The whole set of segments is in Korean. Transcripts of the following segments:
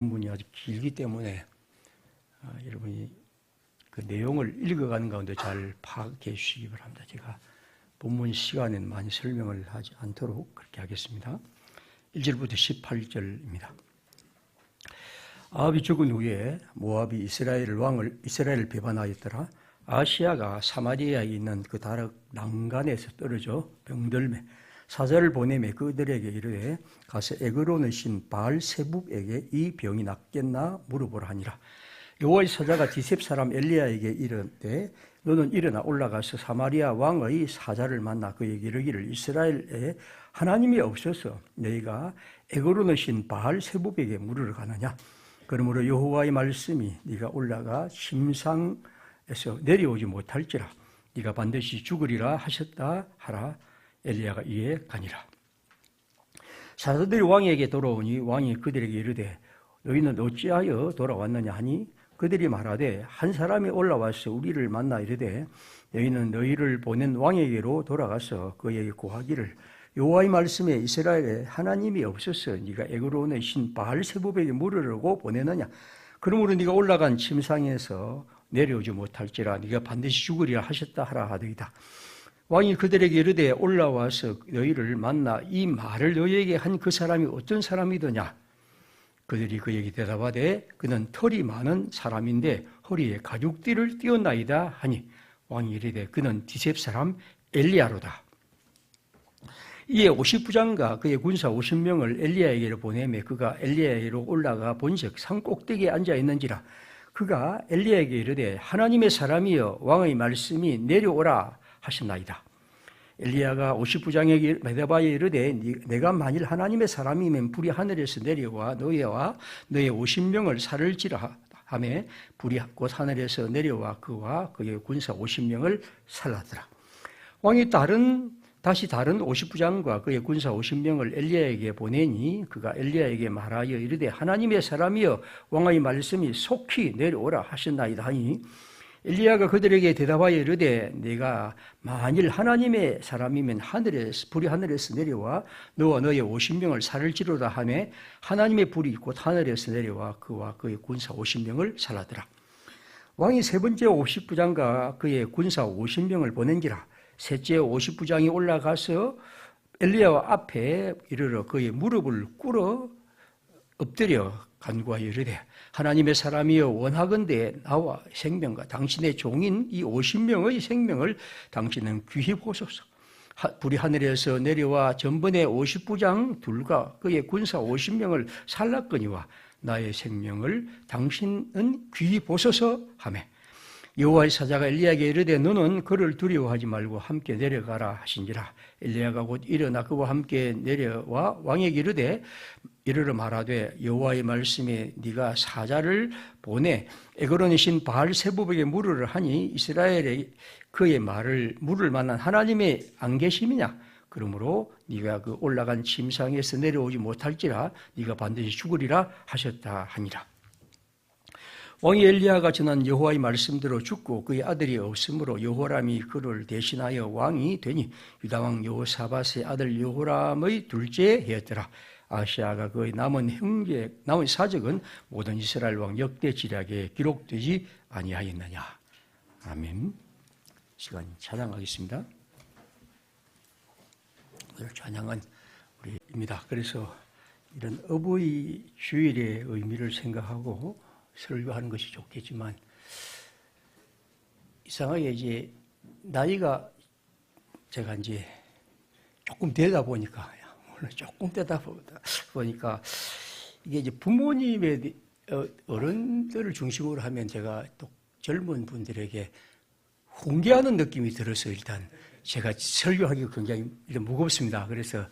본문이 아주 길기 때문에 여러분이 그 내용을 읽어가는 가운데 잘 파악해 주시기 바랍니다. 제가 본문 시간에는 많이 설명을 하지 않도록 그렇게 하겠습니다. 1절부터 18절입니다. 아합이 죽은 후에 모압이 이스라엘을 배반하였더라. 아시아가 사마리아에 있는 그 다락 난간에서 떨어져 병들매 사자를 보내매 그들에게 이르되 가서 에그론의 신 바알세붑에게 이 병이 낫겠나 물어보라 하니라. 여호와의 사자가 디셉 사람 엘리야에게 이르되 너는 일어나 올라가서 사마리아 왕의 사자를 만나 그에게 이르기를 이스라엘에 하나님이 없어서 너희가 에그론의 신 바알세붑에게 물으러 가느냐. 그러므로 여호와의 말씀이 네가 올라가 심상에서 내려오지 못할지라 네가 반드시 죽으리라 하셨다 하라. 엘리야가 이에 가니라. 사자들이 왕에게 돌아오니 왕이 그들에게 이르되 너희는 어찌하여 돌아왔느냐 하니 그들이 말하되 한 사람이 올라와서 우리를 만나 이르되 너희는 너희를 보낸 왕에게로 돌아가서 그에게 고하기를 여호와의 말씀에 이스라엘에 하나님이 없어서 네가 에그론의 신 바알세붑에게 물으려고 보내느냐. 그러므로 네가 올라간 침상에서 내려오지 못할지라 네가 반드시 죽으리라 하셨다 하라 하더이다. 왕이 그들에게 이르되 올라와서 너희를 만나 이 말을 너희에게 한 그 사람이 어떤 사람이더냐. 그들이 그에게 대답하되 그는 털이 많은 사람인데 허리에 가죽띠를 띄었나이다 하니 왕이 이르되 그는 디셉 사람 엘리야로다. 이에 50부장과 그의 군사 50명을 엘리야에게로 보내매 그가 엘리야에게로 올라가 본즉 산 꼭대기에 앉아 있는지라. 그가 엘리야에게 이르되 하나님의 사람이여 왕의 말씀이 내려오라 하셨나이다. 엘리야가 50부장에게 대답하여 이르되 내가 만일 하나님의 사람이면 불이 하늘에서 내려와 너희와 너희 50명을 살을지라 하매 불이 곧 하늘에서 내려와 그와 그의 군사 50명을 살랐더라. 왕이 다시 다른 50부장과 그의 군사 50명을 엘리야에게 보내니 그가 엘리야에게 말하여 이르되 하나님의 사람이여 왕의 말씀이 속히 내려오라 하셨나이다 하니 엘리야가 그들에게 대답하여 이르되 내가 만일 하나님의 사람이면 불이 하늘에서 내려와 너와 너의 50명을 살을지로다 하며 하나님의 불이 곧 하늘에서 내려와 그와 그의 군사 50명을 살라더라. 왕이 세 번째 50부장과 그의 군사 50명을 보낸지라. 셋째 50부장이 올라가서 엘리야 앞에 이르러 그의 무릎을 꿇어 엎드려 간구하여 이르되 하나님의 사람이여 원하건대 나와 생명과 당신의 종인 이 50명의 생명을 당신은 귀히 보소서. 불이 하늘에서 내려와 전번에 50부장 둘과 그의 군사 50명을 살랐거니와 나의 생명을 당신은 귀히 보소서 하매 여호와의 사자가 엘리야에게 이르되 너는 그를 두려워하지 말고 함께 내려가라 하신지라. 엘리야가 곧 일어나 그와 함께 내려와 왕에게 이르러 말하되 여호와의 말씀에 네가 사자를 보내 에그론의 신 바알세붑에게 물으라 하니 이스라엘에 그의 말을 물을 만한 하나님의 안 계심이냐. 그러므로 네가 그 올라간 침상에서 내려오지 못할지라 네가 반드시 죽으리라 하셨다 하니라. 왕이 엘리야가 전한 여호와의 말씀대로 죽고 그의 아들이 없으므로 여호람이 그를 대신하여 왕이 되니 유다왕 여호사밧의 아들 여호람의 둘째 해였더라. 아시아가 그의 남은 사적은 모든 이스라엘 왕 역대 지략에 기록되지 아니하였느냐. 아멘. 시간 찬양하겠습니다. 오늘 찬양은 우리입니다. 그래서 이런 어버이 주일의 의미를 생각하고 설교하는 것이 좋겠지만 이상하게 이제 나이가 제가 이제 조금 되다 보니까 이게 이제 부모님의 어른들을 중심으로 하면 제가 또 젊은 분들에게 훈계하는 느낌이 들어서 일단 제가 설교하기가 굉장히 무겁습니다. 그래서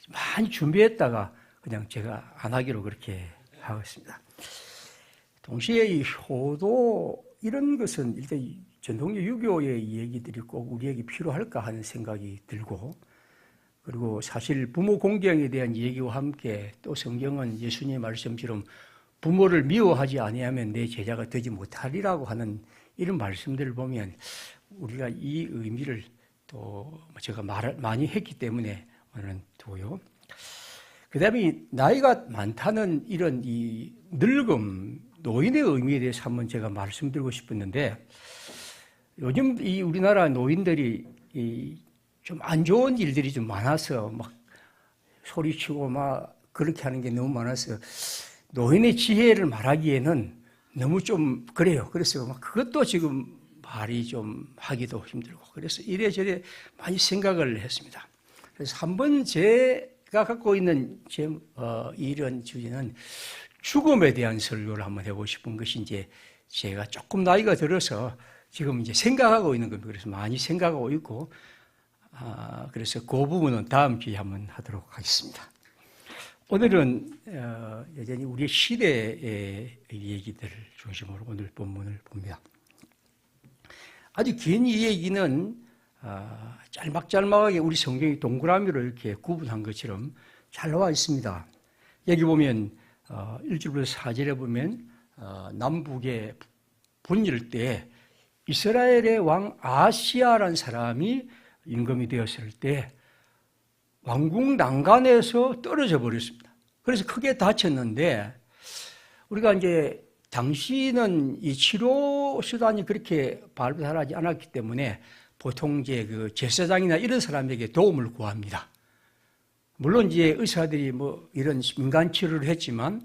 많이 준비했다가 그냥 제가 안 하기로 그렇게 하겠습니다. 동시에 이 효도 이런 것은 일단 전통적 유교의 얘기들이 꼭 우리에게 필요할까 하는 생각이 들고 그리고 사실 부모 공경에 대한 얘기와 함께 또 성경은 예수님의 말씀처럼 부모를 미워하지 아니하면 내 제자가 되지 못하리라고 하는 이런 말씀들을 보면 우리가 이 의미를 또 제가 말을 많이 했기 때문에 오늘은 두고요. 그다음에 나이가 많다는 이런 이 늙음, 노인의 의미에 대해서 한번 제가 말씀드리고 싶었는데, 요즘 이 우리나라 노인들이 좀 안 좋은 일들이 좀 많아서 막 소리치고 막 그렇게 하는 게 너무 많아서 노인의 지혜를 말하기에는 너무 좀 그래요. 그래서 막 그것도 지금 말이 좀 하기도 힘들고, 그래서 이래저래 많이 생각을 했습니다. 그래서 한번 제가 갖고 있는 이런 주제는 죽음에 대한 설교를 한번 해보고 싶은 것이, 이제 제가 조금 나이가 들어서 지금 이제 생각하고 있는 겁니다. 그래서 많이 생각하고 있고, 그래서 그 부분은 다음 기회에 한번 하도록 하겠습니다. 오늘은 여전히 우리 시대의 얘기들을 중심으로 오늘 본문을 봅니다. 아주 긴 이 얘기는 짤막짤막하게 우리 성경이 동그라미로 이렇게 구분한 것처럼 잘 나와 있습니다. 여기 보면 1절부터 4절에 보면 남북에 분열 때 이스라엘의 왕 아시아라는 사람이 임금이 되었을 때 왕궁 난간에서 떨어져 버렸습니다. 그래서 크게 다쳤는데, 우리가 이제 당시는 이 치료 수단이 그렇게 발달하지 않았기 때문에 보통 이제 그 제사장이나 이런 사람에게 도움을 구합니다. 물론 이제 의사들이 뭐 이런 민간 치료를 했지만,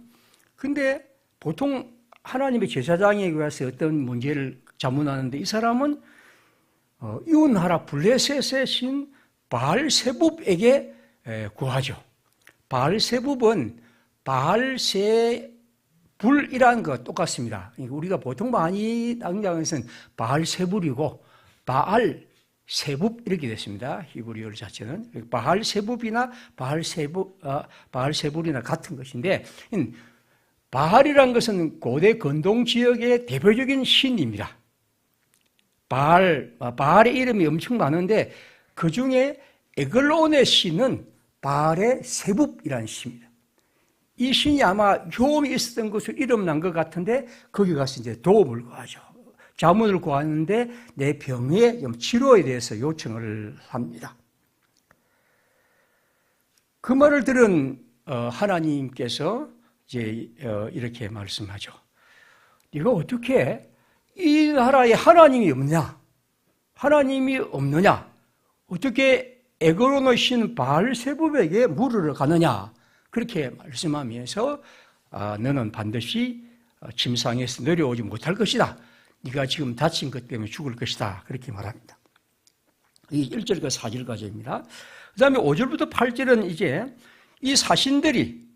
근데 보통 하나님의 제사장에게 가서 어떤 문제를 자문하는데, 이 사람은 이웃나라 블레셋의 신 바알세붑에게 구하죠. 바알세붑은 바알세불이라는 것 똑같습니다. 우리가 보통 많이 당장에서는 바알세불이고 바알세붑 이렇게 됐습니다. 히브리어 자체는 바알세붑이나 바알세불이나 같은 것인데, 바알이라는 것은 고대 근동 지역의 대표적인 신입니다. 바알의 이름이 엄청 많은데 그 중에 에글론의 신은 바알의 세붑이라는 신입니다. 이 신이 아마 효험이 있었던 것으로 이름난 것 같은데, 거기 가서 이제 도움을 구하죠. 자문을 구하는데 내 병의 치료에 대해서 요청을 합니다. 그 말을 들은 하나님께서 이제 이렇게 말씀하죠. 네가 어떻게 이 나라에 하나님이 없냐? 하나님이 없느냐? 어떻게 에글론의 신 바알세붑에게 물으러 가느냐? 그렇게 말씀하면서 너는 반드시 침상에서 내려오지 못할 것이다. 네가 지금 다친 것 때문에 죽을 것이다. 그렇게 말합니다. 이 1절과 4절까지입니다. 그 다음에 5절부터 8절은 이제 이 사신들이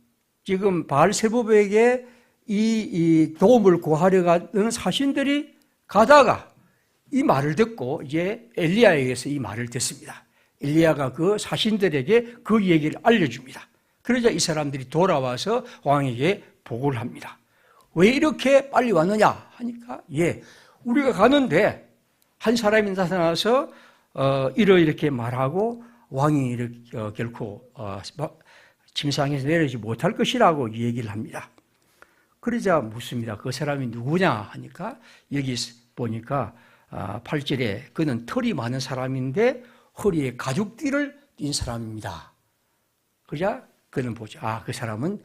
지금 바알세붑에게 이 도움을 구하려 가는 사신들이 가다가 이 말을 듣고 이제 엘리야에게서 이 말을 듣습니다. 엘리야가 그 사신들에게 그 얘기를 알려줍니다. 그러자 이 사람들이 돌아와서 왕에게 보고를 합니다. 왜 이렇게 빨리 왔느냐 하니까, 우리가 가는데 한 사람이 나타나서 이렇게 말하고 왕이 결코 침상에서 내려오지 못할 것이라고 얘기를 합니다. 그러자 묻습니다. 그 사람이 누구냐 하니까, 여기 보니까 8절에 그는 털이 많은 사람인데 허리에 가죽띠를 띈 사람입니다. 그러자 그는 보죠. 그 사람은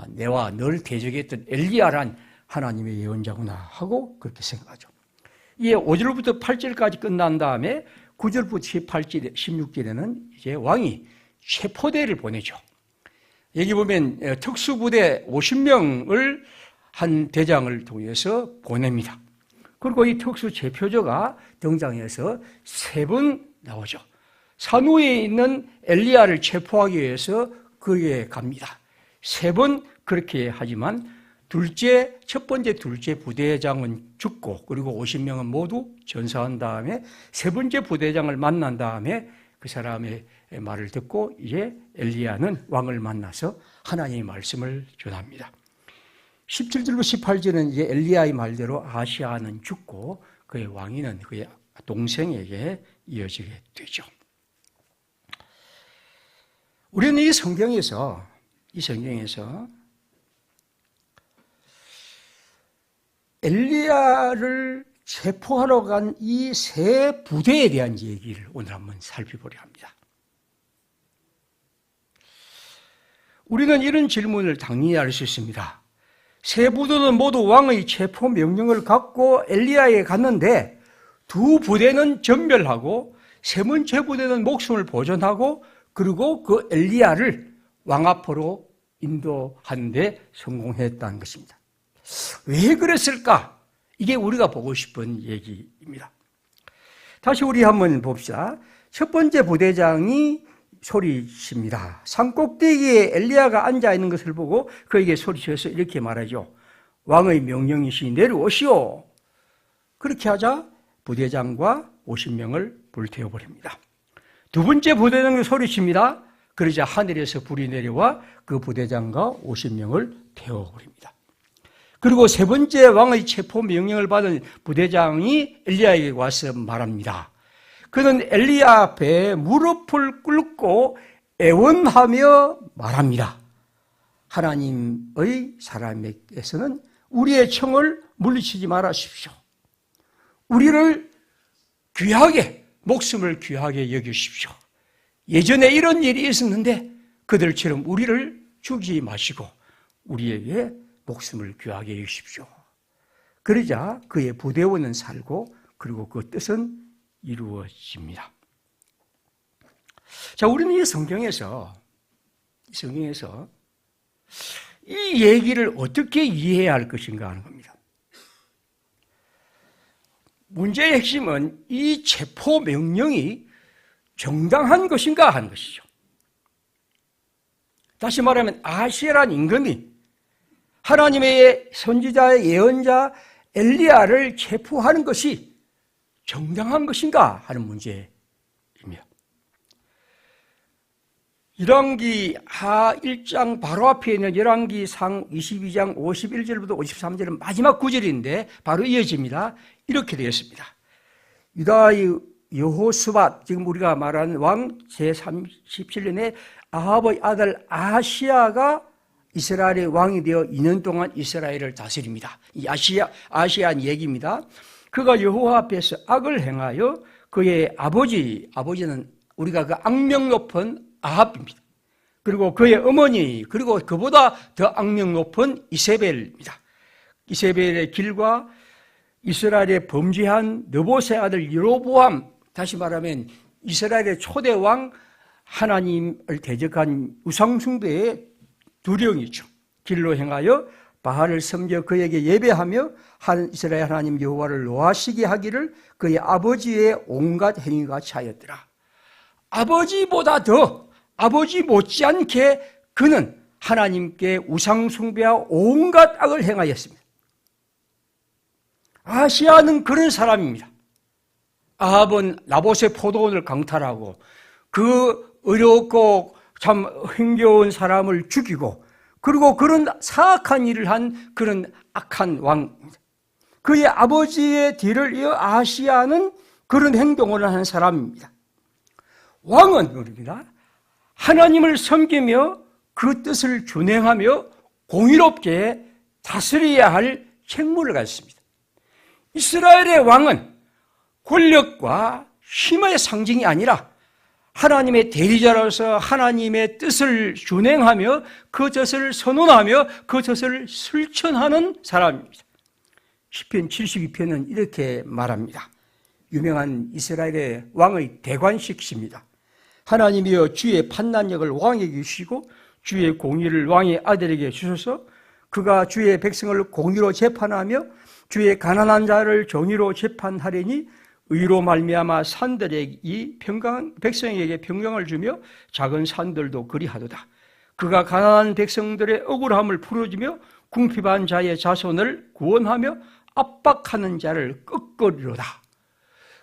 내와 늘 대적했던 엘리야란 하나님의 예언자구나 하고 그렇게 생각하죠. 이에 5절부터 8절까지 끝난 다음에 9절부터 18절, 16절에는 이제 왕이 체포대를 보내죠. 여기 보면 특수부대 50명을 한 대장을 통해서 보냅니다. 그리고 이 특수 제표자가 등장해서 3번 나오죠. 산 위에 있는 엘리야를 체포하기 위해서 그에 갑니다. 3번 그렇게 하지만 첫 번째, 둘째 부대장은 죽고, 그리고 50명은 모두 전사한 다음에 3번째 부대장을 만난 다음에 그 사람의 말을 듣고 이제 엘리야는 왕을 만나서 하나님의 말씀을 전합니다. 17절부터 18절은 이제 엘리야의 말대로 아시아는 죽고 그의 왕위는 그의 동생에게 이어지게 되죠. 우리는 이 성경에서 엘리야를 체포하러 간 이 3 부대에 대한 얘기를 오늘 한번 살펴보려 합니다. 우리는 이런 질문을 당연히 할 수 있습니다. 세 부대는 모두 왕의 체포 명령을 갖고 엘리야에게 갔는데 두 부대는 전멸하고 세 번째 부대는 목숨을 보존하고 그리고 그 엘리야를 왕 앞으로 인도하는 데 성공했다는 것입니다. 왜 그랬을까? 이게 우리가 보고 싶은 얘기입니다. 다시 우리 한번 봅시다. 첫 번째 부대장이 소리칩니다. 산꼭대기에 엘리야가 앉아있는 것을 보고 그에게 소리쳐서 이렇게 말하죠. 왕의 명령이시 내려오시오. 그렇게 하자 부대장과 50명을 불태워버립니다. 두 번째 부대장이 소리칩니다. 그러자 하늘에서 불이 내려와 그 부대장과 50명을 태워버립니다. 그리고 세 번째 왕의 체포 명령을 받은 부대장이 엘리야에게 와서 말합니다. 그는 엘리야 앞에 무릎을 꿇고 애원하며 말합니다. 하나님의 사람에게서는 우리의 청을 물리치지 말아주십시오. 우리를 귀하게, 목숨을 귀하게 여기십시오. 예전에 이런 일이 있었는데 그들처럼 우리를 죽이지 마시고 우리에게 목숨을 귀하게 여기십시오. 그러자 그의 부대원은 살고 그리고 그 뜻은 이루어집니다. 자, 우리는 이 성경에서 이 얘기를 어떻게 이해해야 할 것인가 하는 겁니다. 문제의 핵심은 이 체포 명령이 정당한 것인가 하는 것이죠. 다시 말하면 아시아라는 임금이 하나님의 선지자, 예언자 엘리야를 체포하는 것이 정당한 것인가 하는 문제입니다. 열왕기 하 1장 바로 앞에 있는 열왕기 상 22장 51절부터 53절은 마지막 구절인데 바로 이어집니다. 이렇게 되었습니다. 유다의 여호수밧, 지금 우리가 말하는 왕 제37년에 아합의 아들 아시야가 이스라엘의 왕이 되어 2년 동안 이스라엘을 다스립니다. 이 아시아한 얘기입니다. 그가 여호와 앞에서 악을 행하여 그의 아버지는 우리가 그 악명 높은 아합입니다. 그리고 그의 어머니, 그리고 그보다 더 악명 높은 이세벨입니다. 이세벨의 길과 이스라엘의 범죄한 느봇의 아들 여로보암, 다시 말하면 이스라엘의 초대 왕 하나님을 대적한 우상숭배의 두령이죠. 길로 행하여 바알을 섬겨 그에게 예배하며 이스라엘 하나님 여호와를 노하시게 하기를 그의 아버지의 온갖 행위가 차였더라. 아버지 못지않게 그는 하나님께 우상숭배와 온갖 악을 행하였습니다. 아시아는 그런 사람입니다. 아합은 나봇의 포도원을 강탈하고 그 어렵고 참 힘겨운 사람을 죽이고 그리고 그런 사악한 일을 한 그런 악한 왕입니다. 그의 아버지의 뒤를 이어 아시아는 그런 행동을 하는 사람입니다. 왕은 우리가 하나님을 섬기며 그 뜻을 준행하며 공의롭게 다스려야 할 책무를 갖습니다. 이스라엘의 왕은 권력과 힘의 상징이 아니라 하나님의 대리자로서 하나님의 뜻을 준행하며 그 뜻을 선언하며 그 뜻을 실천하는 사람입니다. 시편 72편은 이렇게 말합니다. 유명한 이스라엘의 왕의 대관식시입니다. 하나님이여 주의 판단력을 왕에게 주시고 주의 공의를 왕의 아들에게 주셔서 그가 주의 백성을 공의로 재판하며 주의 가난한 자를 정의로 재판하리니 의로 말미암아 산들이 백성에게 평강을 주며 작은 산들도 그리하도다. 그가 가난한 백성들의 억울함을 풀어주며 궁핍한 자의 자손을 구원하며 압박하는 자를 꺾으리로다.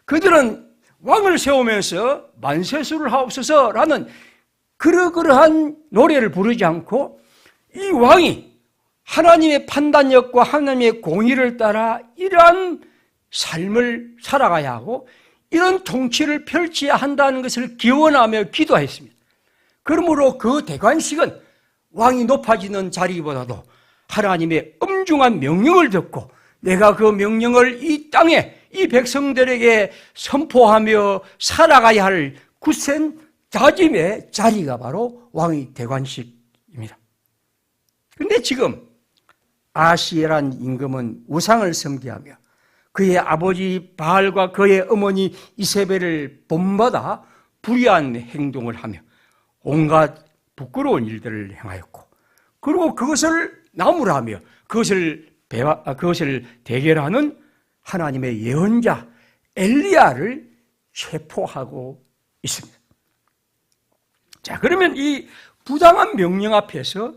그들은 왕을 세우면서 만세수를 하옵소서라는 그러한 노래를 부르지 않고 이 왕이 하나님의 판단력과 하나님의 공의를 따라 이러한 삶을 살아가야 하고 이런 통치를 펼쳐야 한다는 것을 기원하며 기도했습니다. 그러므로 그 대관식은 왕이 높아지는 자리보다도 하나님의 엄중한 명령을 듣고 내가 그 명령을 이 땅에 이 백성들에게 선포하며 살아가야 할 굳센 다짐의 자리가 바로 왕의 대관식입니다. 그런데 지금 아시에란 임금은 우상을 섬기하며 그의 아버지 바알과 그의 어머니 이세벨을 본받아 불의한 행동을 하며 온갖 부끄러운 일들을 행하였고, 그리고 그것을 나무라며 그것을 대결하는 하나님의 예언자 엘리야를 체포하고 있습니다. 자, 그러면 이 부당한 명령 앞에서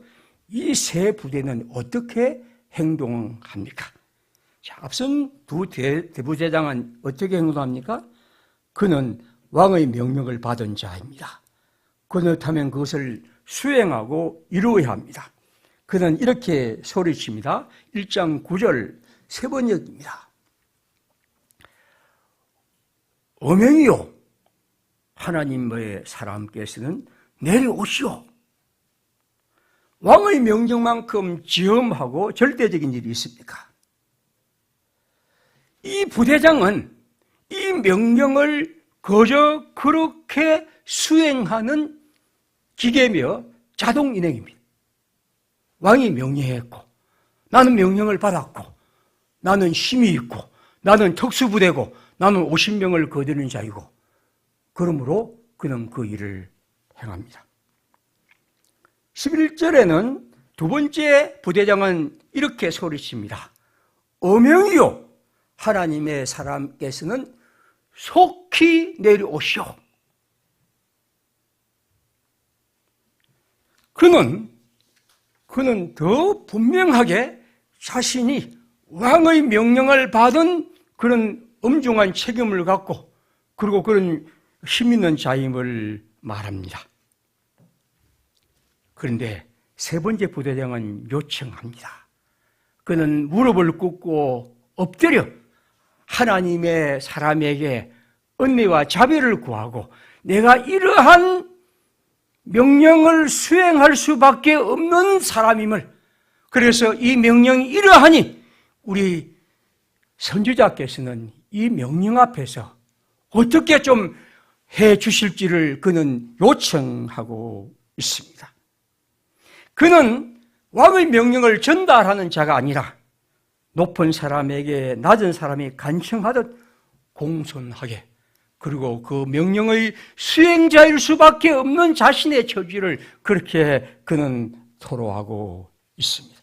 이 세 부대는 어떻게 행동합니까? 자, 앞선 두 대부대장은 어떻게 행동합니까? 그는 왕의 명령을 받은 자입니다. 그렇다면 그것을 수행하고 이루어야 합니다. 그는 이렇게 소리칩니다. 1장 9절 세 번역입니다. 어명이요, 하나님의 사람께서는 내려오시오. 왕의 명령만큼 지엄하고 절대적인 일이 있습니까? 이 부대장은 이 명령을 그저 그렇게 수행하는 기계며 자동인행입니다. 왕이 명령했고, 나는 명령을 받았고, 나는 힘이 있고, 나는 특수부대고, 나는 50명을 거두는 자이고, 그러므로 그는 그 일을 행합니다. 11절에는 두 번째 부대장은 이렇게 소리칩니다. 어명이요, 하나님의 사람께서는 속히 내려오시오. 그는 더 분명하게 자신이 왕의 명령을 받은 그런 엄중한 책임을 갖고, 그리고 그런 힘 있는 자임을 말합니다. 그런데 세 번째 부대장은 요청합니다. 그는 무릎을 꿇고 엎드려 하나님의 사람에게 은혜와 자비를 구하고, 내가 이러한 명령을 수행할 수밖에 없는 사람임을, 그래서 이 명령이 이러하니 우리 선지자께서는 이 명령 앞에서 어떻게 좀 해 주실지를 그는 요청하고 있습니다. 그는 왕의 명령을 전달하는 자가 아니라 높은 사람에게 낮은 사람이 간청하듯 공손하게, 그리고 그 명령의 수행자일 수밖에 없는 자신의 처지를 그렇게 그는 토로하고 있습니다.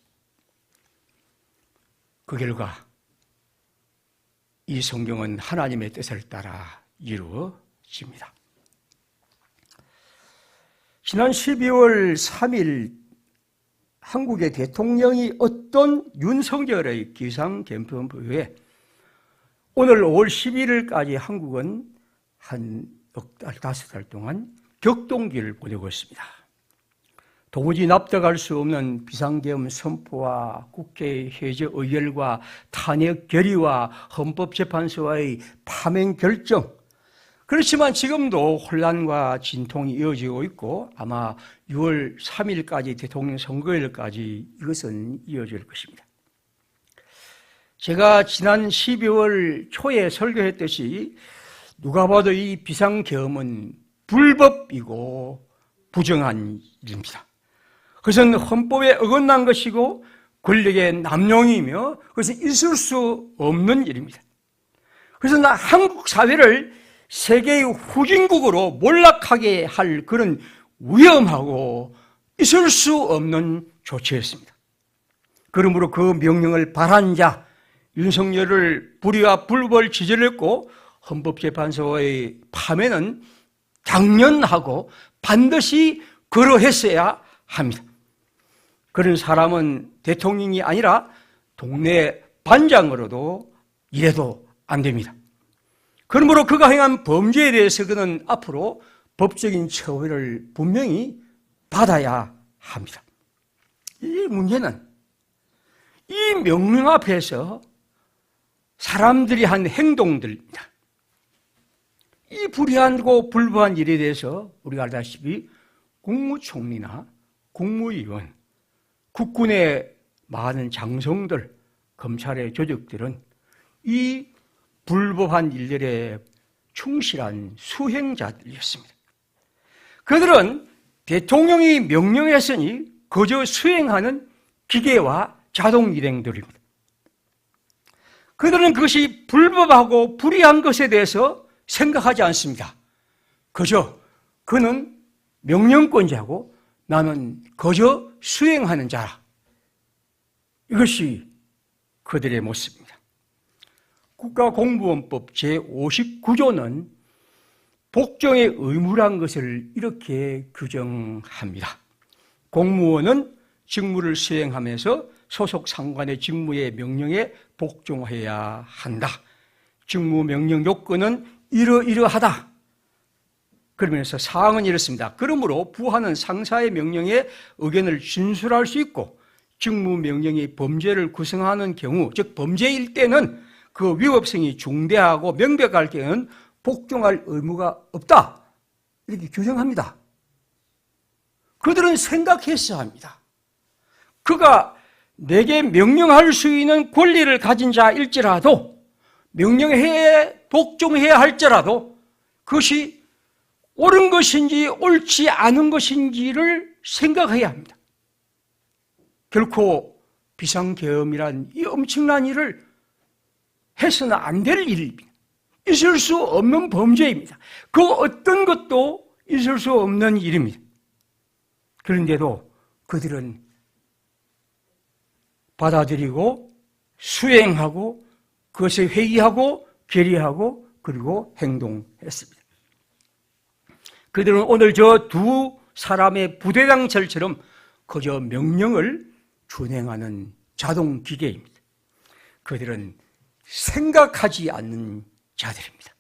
그 결과 이 성경은 하나님의 뜻을 따라 이루어집니다. 지난 12월 3일 한국의 대통령이 어떤 윤석열의 기상캠프에 오늘 5월 11일까지 한국은 한 넉 달, 5달 동안 격동기를 보내고 있습니다. 도무지 납득할 수 없는 비상계엄 선포와 국회 해제 의결과 탄핵 결의와 헌법재판소와의 파면 결정, 그렇지만 지금도 혼란과 진통이 이어지고 있고 아마 6월 3일까지 대통령 선거일까지 이것은 이어질 것입니다. 제가 지난 12월 초에 설교했듯이 누가 봐도 이 비상계엄은 불법이고 부정한 일입니다. 그것은 헌법에 어긋난 것이고 권력의 남용이며 그것은 있을 수 없는 일입니다. 그래서 한국 사회를 세계의 후진국으로 몰락하게 할 그런 위험하고 있을 수 없는 조치였습니다. 그러므로 그 명령을 발한 자 윤석열을 불의와 불법을 저질렀고 헌법재판소의 파면은 당연하고 반드시 그러했어야 합니다. 그런 사람은 대통령이 아니라 동네 반장으로도 일해도 안 됩니다. 그러므로 그가 행한 범죄에 대해서 그는 앞으로 법적인 처벌을 분명히 받아야 합니다. 이 문제는 이 명령 앞에서 사람들이 한 행동들입니다. 이 불의하고 불법한 일에 대해서 우리가 알다시피 국무총리나 국무위원, 국군의 많은 장성들, 검찰의 조직들은 이 불법한 일들에 충실한 수행자들이었습니다. 그들은 대통령이 명령했으니 그저 수행하는 기계와 자동 일행들입니다. 그들은 그것이 불법하고 불의한 것에 대해서 생각하지 않습니다. 그저 그는 명령권자고 나는 그저 수행하는 자라. 이것이 그들의 모습입니다. 국가공무원법 제59조는 복종의 의무란 것을 이렇게 규정합니다. 공무원은 직무를 수행하면서 소속 상관의 직무의 명령에 복종해야 한다. 직무 명령 요건은 이러이러하다. 그러면서 사항은 이렇습니다. 그러므로 부하는 상사의 명령에 의견을 진술할 수 있고 직무 명령이 범죄를 구성하는 경우, 즉 범죄일 때는 그 위법성이 중대하고 명백할 경우는 복종할 의무가 없다. 이렇게 규정합니다. 그들은 생각했어야 합니다. 그가 내게 명령할 수 있는 권리를 가진 자일지라도 명령해 복종해야 할지라도 그것이 옳은 것인지 옳지 않은 것인지를 생각해야 합니다. 결코 비상계엄이란 이 엄청난 일을 해서는 안 될 일입니다. 있을 수 없는 범죄입니다. 그 어떤 것도 있을 수 없는 일입니다. 그런데도 그들은 받아들이고 수행하고 그것에 회의하고 결의하고 그리고 행동했습니다. 그들은 오늘 저 두 사람의 부대장철처럼 그저 명령을 준행하는 자동 기계입니다. 그들은 생각하지 않는 자들입니다.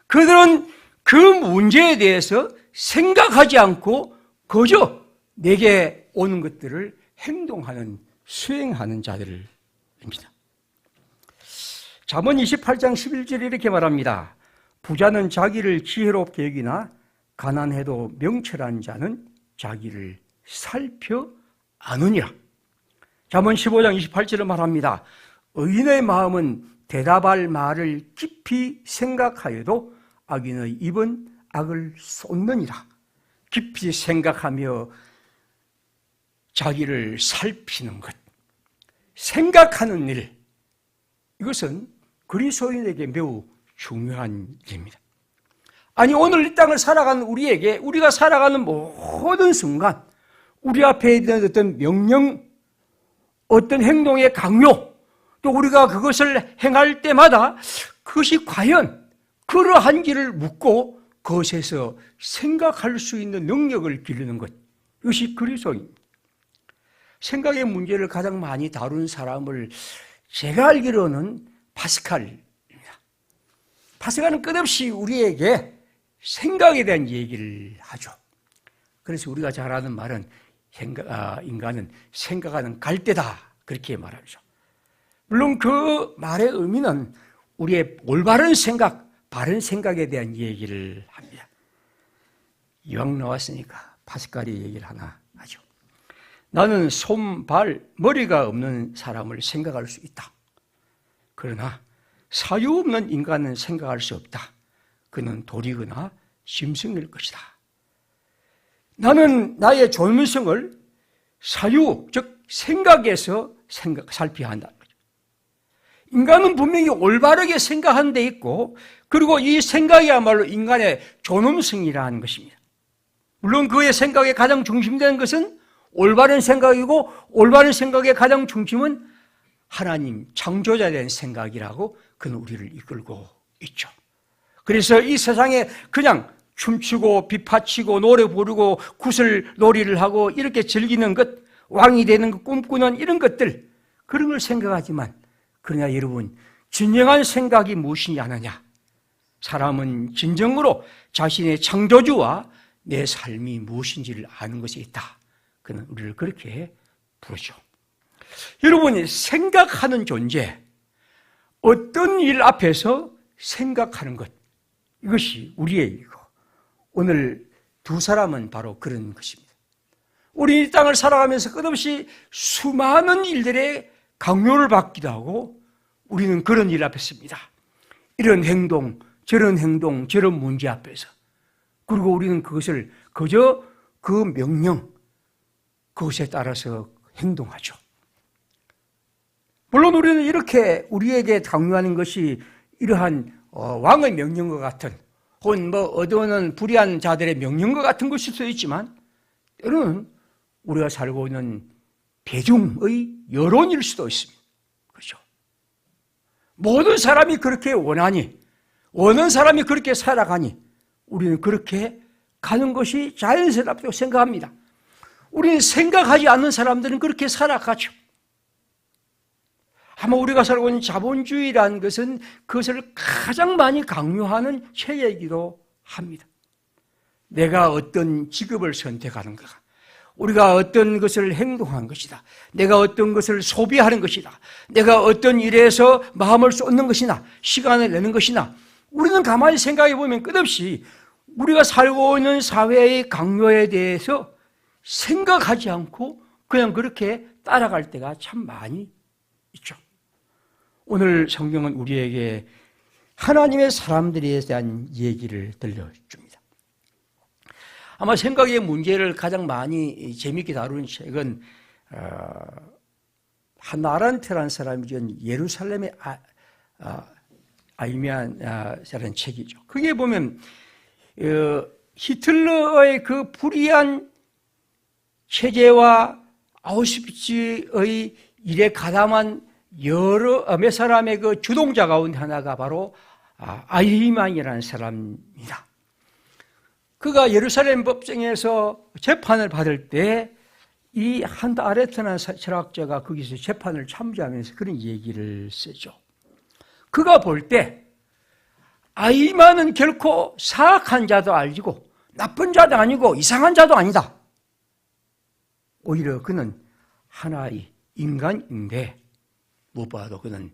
그들은 그 문제에 대해서 생각하지 않고 그저 내게 오는 것들을 행동하는, 수행하는 자들입니다. 잠언 28장 11절에 이렇게 말합니다. 부자는 자기를 지혜롭게 여기나 가난해도 명철한 자는 자기를 살펴 아느니라. 잠언 15장 28절에 말합니다. 의인의 마음은 대답할 말을 깊이 생각하여도 악인의 입은 악을 쏟느니라. 깊이 생각하며 자기를 살피는 것, 생각하는 일, 이것은 그리스도인에게 매우 중요한 일입니다. 아니, 오늘 이 땅을 살아가는 우리에게, 우리가 살아가는 모든 순간 우리 앞에 있는 어떤 명령, 어떤 행동의 강요, 또 우리가 그것을 행할 때마다 그것이 과연 그러한 길을 묻고 그것에서 생각할 수 있는 능력을 기르는 것, 이것이 그리스도입니다. 생각의 문제를 가장 많이 다룬 사람을 제가 알기로는 파스칼입니다. 파스칼은 끝없이 우리에게 생각에 대한 얘기를 하죠. 그래서 우리가 잘 아는 말은 인간은 생각하는 갈대다, 그렇게 말하죠. 물론 그 말의 의미는 우리의 올바른 생각, 바른 생각에 대한 얘기를 합니다. 이왕 나왔으니까 파스칼이 얘기를 하나 하죠. 나는 손, 발, 머리가 없는 사람을 생각할 수 있다. 그러나 사유 없는 인간은 생각할 수 없다. 그는 도리거나 심성일 것이다. 나는 나의 존엄성을 사유, 즉 생각에서 살펴야 한다. 인간은 분명히 올바르게 생각하는 데 있고, 그리고 이 생각이야말로 인간의 존엄성이라는 것입니다. 물론 그의 생각의 가장 중심되는 것은 올바른 생각이고, 올바른 생각의 가장 중심은 하나님 창조자에 대한 생각이라고 그는 우리를 이끌고 있죠. 그래서 이 세상에 그냥 춤추고 빗파치고 노래 부르고 구슬놀이를 하고 이렇게 즐기는 것, 왕이 되는 것, 꿈꾸는 이런 것들, 그런 걸 생각하지만, 그러나 여러분, 진정한 생각이 무엇이냐 하느냐? 사람은 진정으로 자신의 창조주와 내 삶이 무엇인지를 아는 것이 있다. 그는 우리를 그렇게 부르죠. 여러분이 생각하는 존재, 어떤 일 앞에서 생각하는 것, 이것이 우리의 일이고, 오늘 두 사람은 바로 그런 것입니다. 우리 이 땅을 살아가면서 끝없이 수많은 일들에 강요를 받기도 하고, 우리는 그런 일 앞에 씁니다. 이런 행동, 저런 문제 앞에서. 그리고 우리는 그것을 그저 그 명령, 그것에 따라서 행동하죠. 물론 우리는 이렇게 우리에게 강요하는 것이 이러한 왕의 명령과 같은 혹은 어두운 불의한 자들의 명령과 같은 것일 수도 있지만 때로는 우리가 살고 있는 대중의 여론일 수도 있습니다. 그렇죠? 모든 사람이 그렇게 원하니, 원하는 사람이 그렇게 살아가니 우리는 그렇게 가는 것이 자연스럽다고 생각합니다. 우리는 생각하지 않는 사람들은 그렇게 살아가죠. 아마 우리가 살고 있는 자본주의라는 것은 그것을 가장 많이 강요하는 체제이기도 합니다. 내가 어떤 직업을 선택하는가, 우리가 어떤 것을 행동하는 것이다, 내가 어떤 것을 소비하는 것이다, 내가 어떤 일에서 마음을 쏟는 것이나 시간을 내는 것이나, 우리는 가만히 생각해 보면 끝없이 우리가 살고 있는 사회의 강요에 대해서 생각하지 않고 그냥 그렇게 따라갈 때가 참 많이 있죠. 오늘 성경은 우리에게 하나님의 사람들에 대한 얘기를 들려줍니다. 아마 생각의 문제를 가장 많이 재미있게 다루는 책은 하나란트라는 사람이 지은 예루살렘의 아이미안이라는 책이죠. 거기에 보면 히틀러의 그 불의한 체제와 아우슈비츠의 일에 가담한 몇 사람의 그 주동자 가운데 하나가 바로 아이히만이라는 사람입니다. 그가 예루살렘 법정에서 재판을 받을 때 이 한다 아레트라는 철학자가 거기서 재판을 참조하면서 그런 얘기를 쓰죠. 그가 볼 때 아이히만은 결코 사악한 자도 아니고 나쁜 자도 아니고 이상한 자도 아니다. 오히려 그는 하나의 인간인데 무엇보다도 그는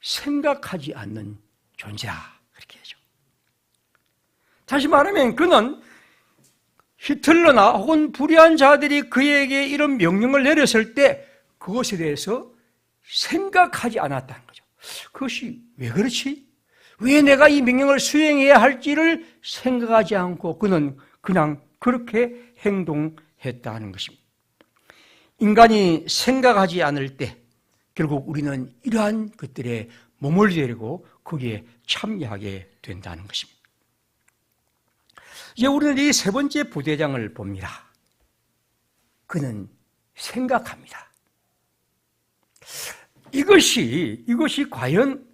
생각하지 않는 존재다. 그렇게 하죠. 다시 말하면 그는 히틀러나 혹은 불의한 자들이 그에게 이런 명령을 내렸을 때 그것에 대해서 생각하지 않았다는 거죠. 그것이 왜 그렇지? 왜 내가 이 명령을 수행해야 할지를 생각하지 않고 그는 그냥 그렇게 행동했다는 것입니다. 인간이 생각하지 않을 때 결국 우리는 이러한 것들에 몸을 들이고 거기에 참여하게 된다는 것입니다. 이제 우리는 이 세 번째 부대장을 봅니다. 그는 생각합니다. 이것이 과연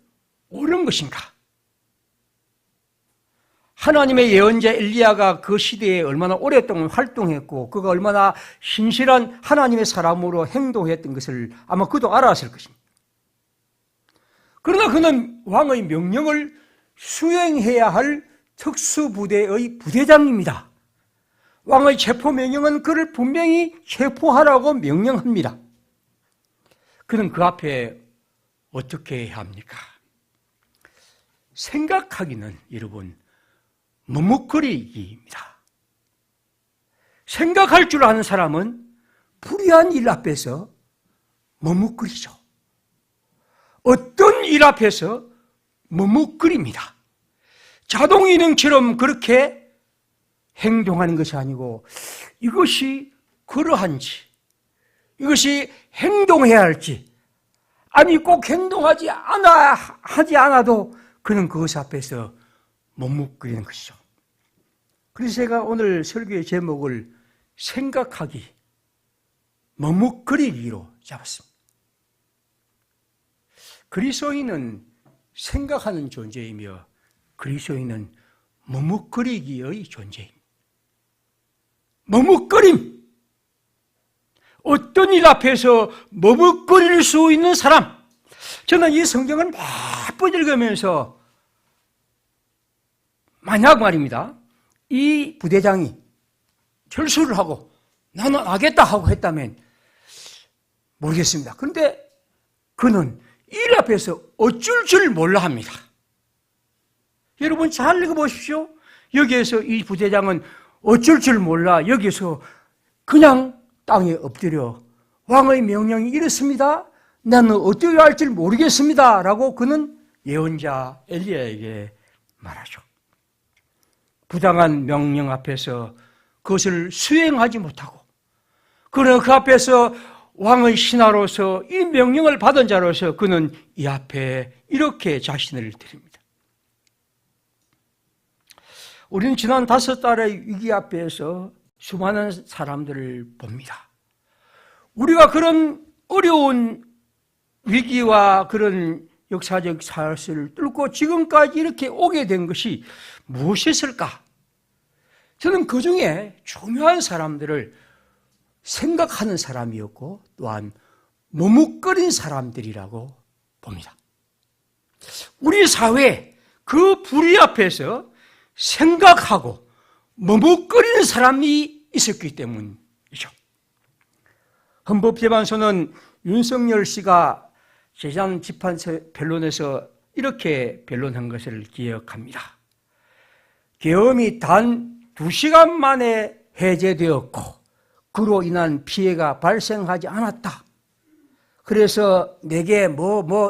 옳은 것인가? 하나님의 예언자 엘리야가 그 시대에 얼마나 오랫동안 활동했고 그가 얼마나 신실한 하나님의 사람으로 행동했던 것을 아마 그도 알았을 것입니다. 그러나 그는 왕의 명령을 수행해야 할 특수부대의 부대장입니다. 왕의 체포명령은 그를 분명히 체포하라고 명령합니다. 그는 그 앞에 어떻게 해야 합니까? 생각하기는 여러분 머뭇거리기입니다. 생각할 줄 아는 사람은 불의한 일 앞에서 머뭇거리죠. 어떤 일 앞에서 머뭇거립니다. 자동이능처럼 그렇게 행동하는 것이 아니고 이것이 그러한지, 이것이 행동해야 할지, 아니 꼭 행동하지 하지 않아도 그는 그것 앞에서 머뭇거리는 것이죠. 그래서 제가 오늘 설교의 제목을 생각하기, 머뭇거리기로 잡았습니다. 그리스도인은 생각하는 존재이며 그리스도인은 머뭇거리기의 존재입니다. 머뭇거림. 어떤 일 앞에서 머뭇거릴 수 있는 사람. 저는 이 성경을 몇 번 읽으면서 만약 말입니다. 이 부대장이 철수를 하고 나는 하겠다 하고 했다면 모르겠습니다. 그런데 그는 일 앞에서 어쩔 줄 몰라 합니다. 여러분 잘 읽어보십시오. 여기에서 이 부대장은 어쩔 줄 몰라 여기서 그냥 땅에 엎드려 왕의 명령이 이렇습니다. 나는 어떻게 할 줄 모르겠습니다. 라고 그는 예언자 엘리야에게 말하죠. 부당한 명령 앞에서 그것을 수행하지 못하고 그러나 그 앞에서 왕의 신하로서 이 명령을 받은 자로서 그는 이 앞에 이렇게 자신을 드립니다. 우리는 지난 5달의 위기 앞에서 수많은 사람들을 봅니다. 우리가 그런 어려운 위기와 그런 역사적 사실을 뚫고 지금까지 이렇게 오게 된 것이 무엇이었을까? 저는 그 중에 중요한 사람들을 생각하는 사람이었고 또한 머뭇거린 사람들이라고 봅니다. 우리 사회 그 불의 앞에서 생각하고 머뭇거리는 사람이 있었기 때문이죠. 헌법재판소는 윤석열 씨가 재산 집판 변론에서 이렇게 변론한 것을 기억합니다. 계엄이 단 2시간 만에 해제되었고 그로 인한 피해가 발생하지 않았다. 그래서 내게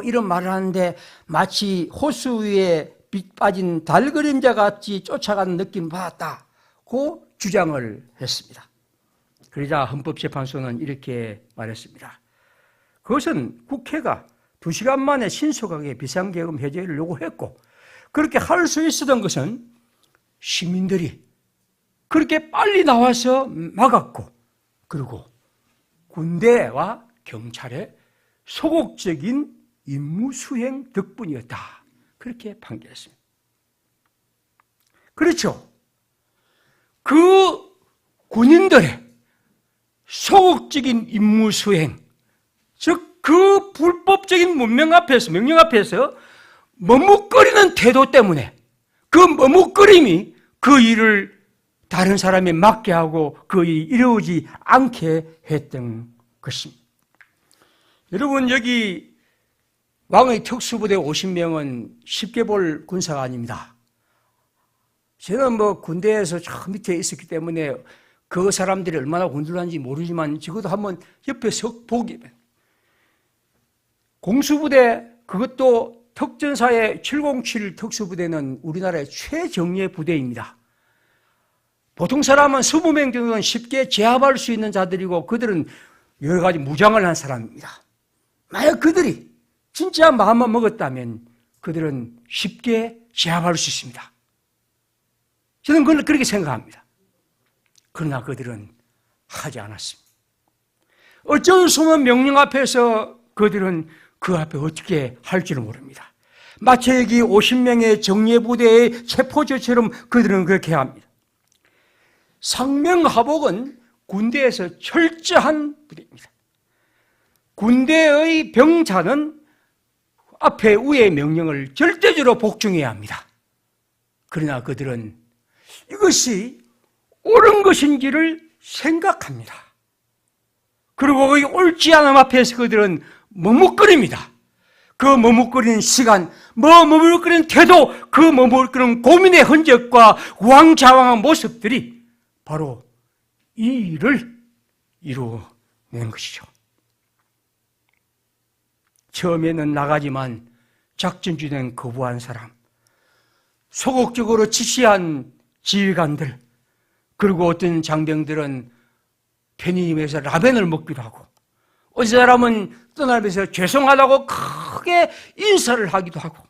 이런 말을 하는데 마치 호수 위에 빛 빠진 달 그림자 같이 쫓아가는 느낌을 받았다고 주장을 했습니다. 그러자 헌법재판소는 이렇게 말했습니다. 그것은 국회가 2시간 만에 신속하게 비상계엄 해제를 요구했고 그렇게 할 수 있었던 것은 시민들이 그렇게 빨리 나와서 막았고 그리고 군대와 경찰의 소극적인 임무 수행 덕분이었다. 그렇게 판결했습니다. 그렇죠. 그 군인들의 소극적인 임무 수행, 즉 그 불법적인 명령 앞에서 머뭇거리는 태도 때문에 그 머뭇거림이 그 일을 다른 사람이 맡게 하고 그 일이 이루어지지 않게 했던 것입니다. 여러분 여기 왕의 특수부대 50명은 쉽게 볼 군사가 아닙니다. 저는 군대에서 저 밑에 있었기 때문에 그 사람들이 얼마나 곤란한지 모르지만 적어도 한번 옆에서 보기면 공수부대 그것도 특전사의 707 특수부대는 우리나라의 최정예 부대입니다. 보통 사람은 20명 정도는 쉽게 제압할 수 있는 자들이고 그들은 여러 가지 무장을 한 사람입니다. 만약 그들이 진짜 마음만 먹었다면 그들은 쉽게 제압할 수 있습니다. 저는 그걸 그렇게 생각합니다. 그러나 그들은 하지 않았습니다. 어쩔 수 없는 명령 앞에서 그들은 그 앞에 어떻게 할지를 모릅니다. 마치 여기 50명의 정예부대의 체포조처럼 그들은 그렇게 합니다. 상명하복은 군대에서 철저한 부대입니다. 군대의 병사는 앞에 위의 명령을 절대적으로 복종해야 합니다. 그러나 그들은 이것이 옳은 것인지를 생각합니다. 그리고 그 옳지 않음 앞에서 그들은 머뭇거립니다. 그 머뭇거리는 시간, 머뭇거리는 태도, 그 머뭇거리는 고민의 흔적과 우왕좌왕한 모습들이 바로 이 일을 이루어낸 것이죠. 처음에는 나가지만 작전주는 거부한 사람, 소극적으로 지시한 지휘관들, 그리고 어떤 장병들은 편의점에서 라면을 먹기도 하고 어떤 사람은 떠나면서 죄송하다고 크게 인사를 하기도 하고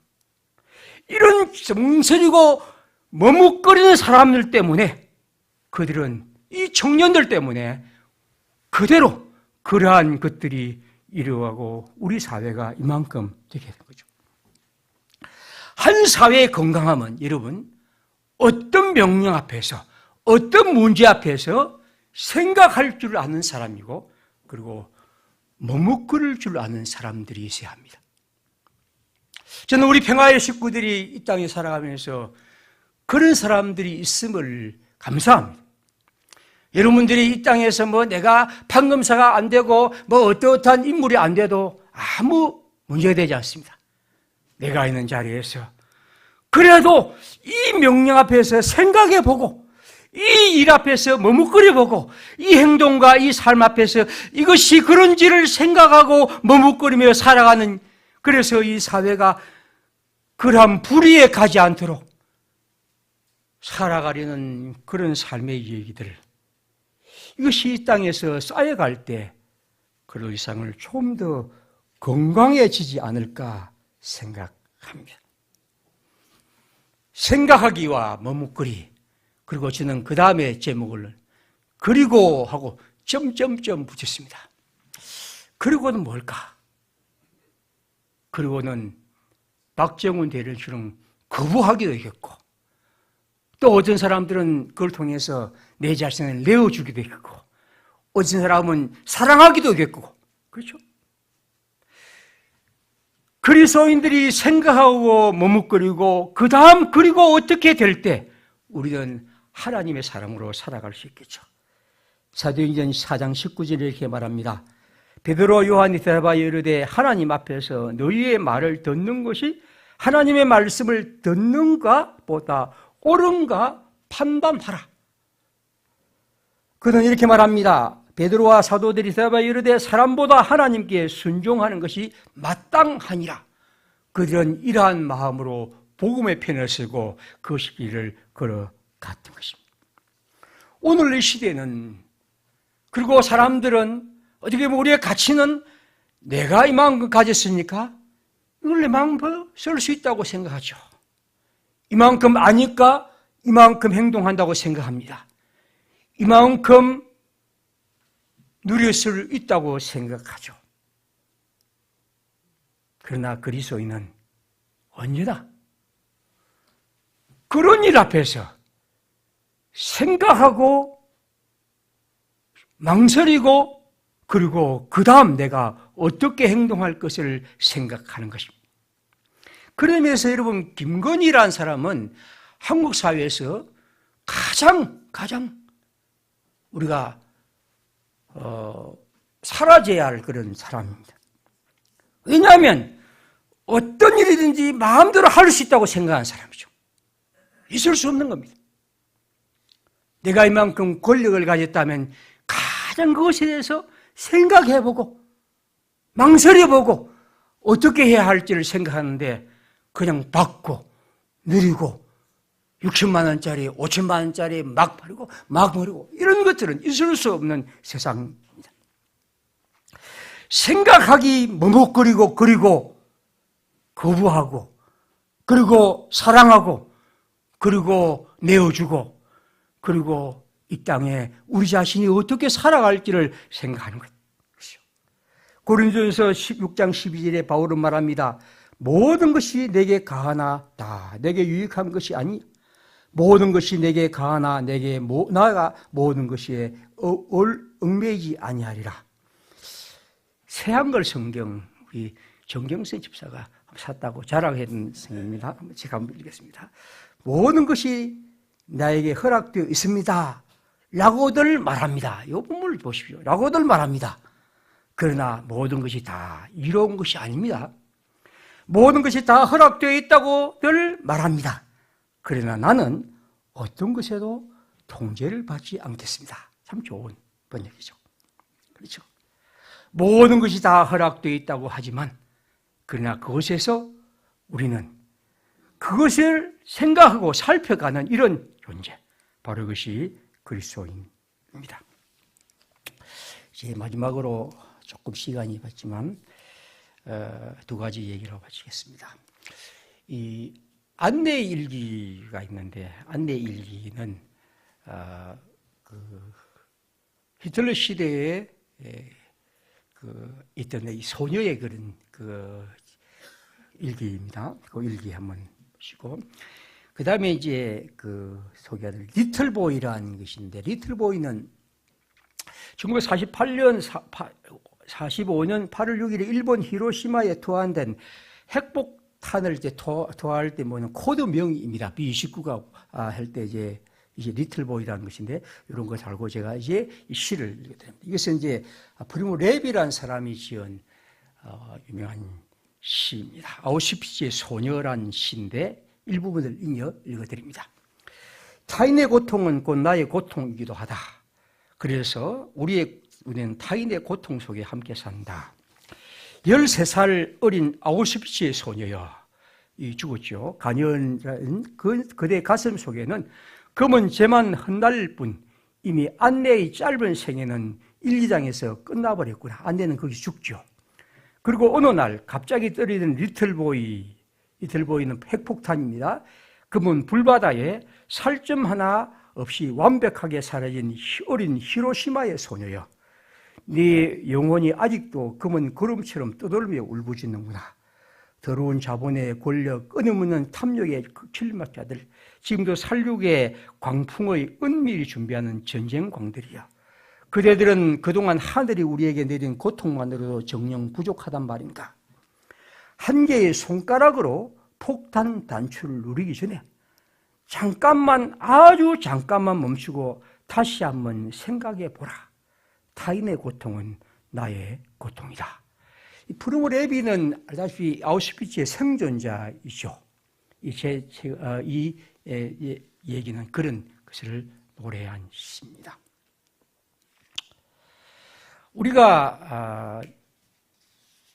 이런 정서리고 머뭇거리는 사람들 때문에 그들은 이 청년들 때문에 그대로 그러한 것들이 이루어가고 우리 사회가 이만큼 되게 된 거죠. 한 사회의 건강함은 여러분 어떤 명령 앞에서 어떤 문제 앞에서 생각할 줄 아는 사람이고 그리고 머뭇거릴 줄 아는 사람들이 있어야 합니다. 저는 우리 평화의 식구들이 이 땅에 살아가면서 그런 사람들이 있음을 감사합니다. 여러분들이 이 땅에서 내가 판검사가 안 되고 어떠한 인물이 안 돼도 아무 문제가 되지 않습니다. 내가 있는 자리에서 그래도 이 명령 앞에서 생각해보고 이 일 앞에서 머뭇거려보고 이 행동과 이 삶 앞에서 이것이 그런지를 생각하고 머뭇거리며 살아가는, 그래서 이 사회가 그러한 불의에 가지 않도록 살아가려는 그런 삶의 얘기들, 이것이 이 땅에서 쌓여갈 때 그로 이 세상을 좀 더 건강해지지 않을까 생각합니다. 생각하기와 머뭇거리, 그리고 저는 그 다음에 제목을 그리고 하고 점점점 붙였습니다. 그리고는 뭘까? 그리고는 박정훈 대령처럼 거부하기도 했고, 또 어떤 사람들은 그걸 통해서 내 자신을 내어주기도 했고, 어떤 사람은 사랑하기도 했고, 그렇죠? 그리스도인들이 생각하고 머뭇거리고 그 다음 그리고 어떻게 될 때 우리는 하나님의 사람으로 살아갈 수 있겠죠. 사도행전 4장 19절에 이렇게 말합니다. 베드로 요한이 대답하여 이르되 하나님 앞에서 너희의 말을 듣는 것이 하나님의 말씀을 듣는가 보다 옳은가 판단하라. 그는 이렇게 말합니다. 베드로와 사도들이 대답하여 이르되 사람보다 하나님께 순종하는 것이 마땅하니라. 그들은 이러한 마음으로 복음의 편을 쓰고 그 길을 걸어갔던 것입니다. 오늘 이 시대는, 그리고 사람들은 어떻게 보면 우리의 가치는 내가 이만큼 가졌으니까 이걸 내만큼 쓸 수 있다고 생각하죠. 이만큼 아니까 이만큼 행동한다고 생각합니다. 이만큼 누릴 수 있다고 생각하죠. 그러나 그리스도인은 언제나 그런 일 앞에서 생각하고 망설이고 그리고 그 다음 내가 어떻게 행동할 것을 생각하는 것입니다. 그런 의미에서 여러분, 김건희라는 사람은 한국 사회에서 가장 우리가 사라져야 할 그런 사람입니다. 왜냐하면 어떤 일이든지 마음대로 할 수 있다고 생각하는 사람이죠. 있을 수 없는 겁니다. 내가 이만큼 권력을 가졌다면 가장 그것에 대해서 생각해보고 망설여보고 어떻게 해야 할지를 생각하는데 그냥 받고 누리고 60만 원짜리, 5천만 원짜리 막 버리고 막 버리고 이런 것들은 있을 수 없는 세상입니다. 생각하기 머뭇거리고 그리고 거부하고 그리고 사랑하고 그리고 내어주고 그리고 이 땅에 우리 자신이 어떻게 살아갈지를 생각하는 것이죠. 고린도전서 16장 12절에 바울은 말합니다. 모든 것이 내게 가하나 다 내게 유익한 것이 아니 모든 것이 내게 가하나 내게 나아가 모든 것이 얽매이지 아니하리라. 새한글 성경 우리 정경세 집사가 샀다고 자랑했던 성경입니다. 제가 한번 읽겠습니다. 모든 것이 나에게 허락되어 있습니다. 라고들 말합니다. 이 본문을 보십시오. 라고들 말합니다. 그러나 모든 것이 다 이로운 것이 아닙니다. 모든 것이 다 허락되어 있다고들 말합니다. 그러나 나는 어떤 것에도 통제를 받지 않겠습니다. 참 좋은 번역이죠. 그렇죠? 모든 것이 다 허락되어 있다고 하지만 그러나 그것에서 우리는 그것을 생각하고 살펴가는 이런 존재, 바로 그것이 그리스도인입니다. 이제 마지막으로 조금 시간이 받지만 두 가지 얘기를 마치겠습니다. 이 안내 일기가 있는데 안내 일기는 히틀러 시대에 있던 이 소녀의 그런 일기입니다. 그 일기 한번 보시고 그 다음에 이제 소개할 리틀보이라는 것인데 리틀보이는 1948년 45년 8월 6일에 일본 히로시마에 투하된 핵폭탄을 이제 투하할 때 뭐는 코드명입니다. B-29가 할 때 이제 리틀보이라는 것인데 이런 거 알고 제가 이제 이 시를 읽게 됩니다. 이것은 이제 프리모 레비라는 사람이 지은 유명한 시입니다. 아우슈비츠의 소녀라는 시인데 일부분을 읽어드립니다. 타인의 고통은 곧 나의 고통이기도 하다. 그래서 우리는 타인의 고통 속에 함께 산다. 13살 어린 아우슈비츠의 소녀여 죽었죠. 간연한 그대 가슴 속에는 검은 재만 흩날릴 뿐 이미 안내의 짧은 생애는 1, 2장에서 끝나버렸구나. 안내는 거기서 죽죠. 그리고 어느 날 갑자기 떨어지는 리틀보이는 핵폭탄입니다. 그분 불바다에 살점 하나 없이 완벽하게 사라진 어린 히로시마의 소녀여. 네 영혼이 아직도 검은 구름처럼 떠돌며 울부짖는구나. 더러운 자본의 권력, 끊임없는 탐욕의 길막자들, 지금도 살육의 광풍의 은밀히 준비하는 전쟁광들이야. 그대들은 그동안 하늘이 우리에게 내린 고통만으로도 정녕 부족하단 말인가. 한 개의 손가락으로 폭탄 단추를 누리기 전에 잠깐만, 아주 잠깐만 멈추고 다시 한번 생각해 보라. 타인의 고통은 나의 고통이다. 이 프르모 레비는 알다시피 아우슈비츠의 생존자이죠. 이 얘기는 그런 것을 노래한 시입니다. 우리가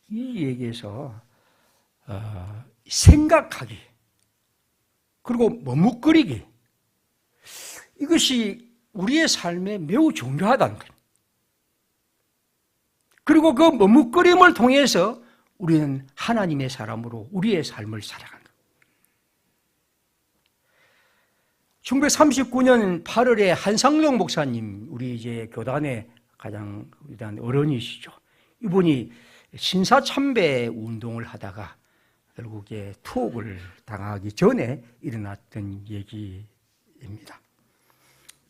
이 얘기에서 생각하기 그리고 머뭇거리기, 이것이 우리의 삶에 매우 중요하다는 거예요. 그리고 그 머뭇거림을 통해서 우리는 하나님의 사람으로 우리의 삶을 살아간다. 1939년 8월에 한상동 목사님, 우리 이제 교단의 가장 위대한 어른이시죠. 이분이 신사참배 운동을 하다가 결국에 투옥을 당하기 전에 일어났던 얘기입니다.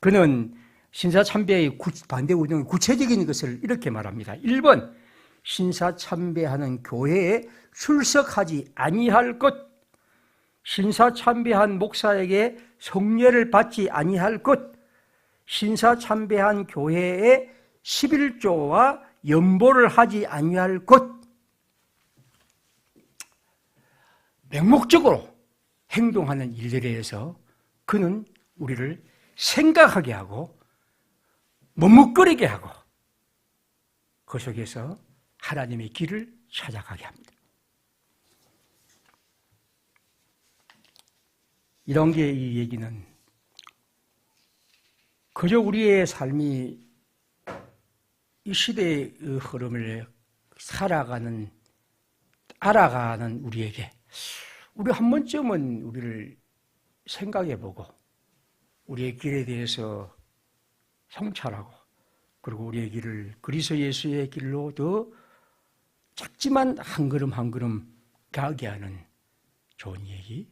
그는 신사참배의 반대 운동의 구체적인 것을 이렇게 말합니다. 1번, 신사참배하는 교회에 출석하지 아니할 것, 신사참배한 목사에게 성례를 받지 아니할 것, 신사참배한 교회에 11조와 연보를 하지 아니할 것. 맹목적으로 행동하는 일들에 대해서 그는 우리를 생각하게 하고 머뭇거리게 하고 그 속에서 하나님의 길을 찾아가게 합니다. 이런 게 이 얘기는 그저 우리의 삶이 이 시대의 흐름을 알아가는 우리에게 우리 한 번쯤은 우리를 생각해보고 우리의 길에 대해서 성찰하고 그리고 우리의 길을 그리스도 예수의 길로 더 작지만 한 걸음 한 걸음 가게 하는 좋은 얘기입니다.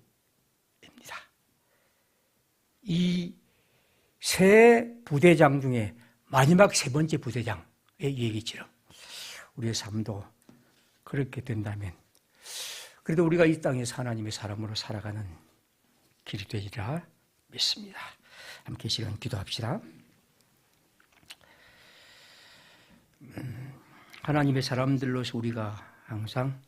이 세 부대장 중에 마지막 세 번째 부대장의 얘기처럼 우리의 삶도 그렇게 된다면 그래도 우리가 이 땅에서 하나님의 사람으로 살아가는 길이 되리라 믿습니다. 함께 시간 기도합시다. 하나님의 사람들로서 우리가 항상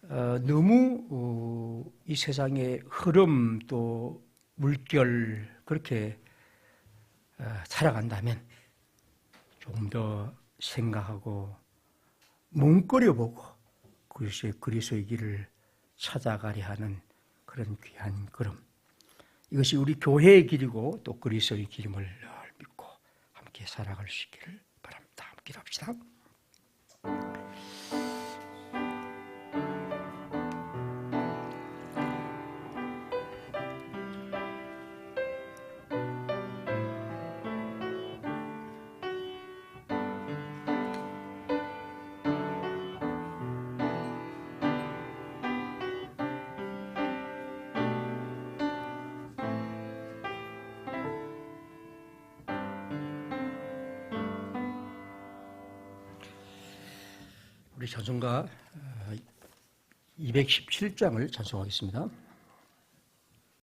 너무 이 세상의 흐름 또 물결 그렇게 살아간다면 조금 더 생각하고 뭉거려보고 그리스도의 길을 찾아가려 하는 그런 귀한 걸음, 이것이 우리 교회의 길이고 또 그리스도의 길임을 믿고 함께 살아갈 수 있기를 바랍니다. 기도합시다. 우리 찬송가 217장을 찬송하겠습니다.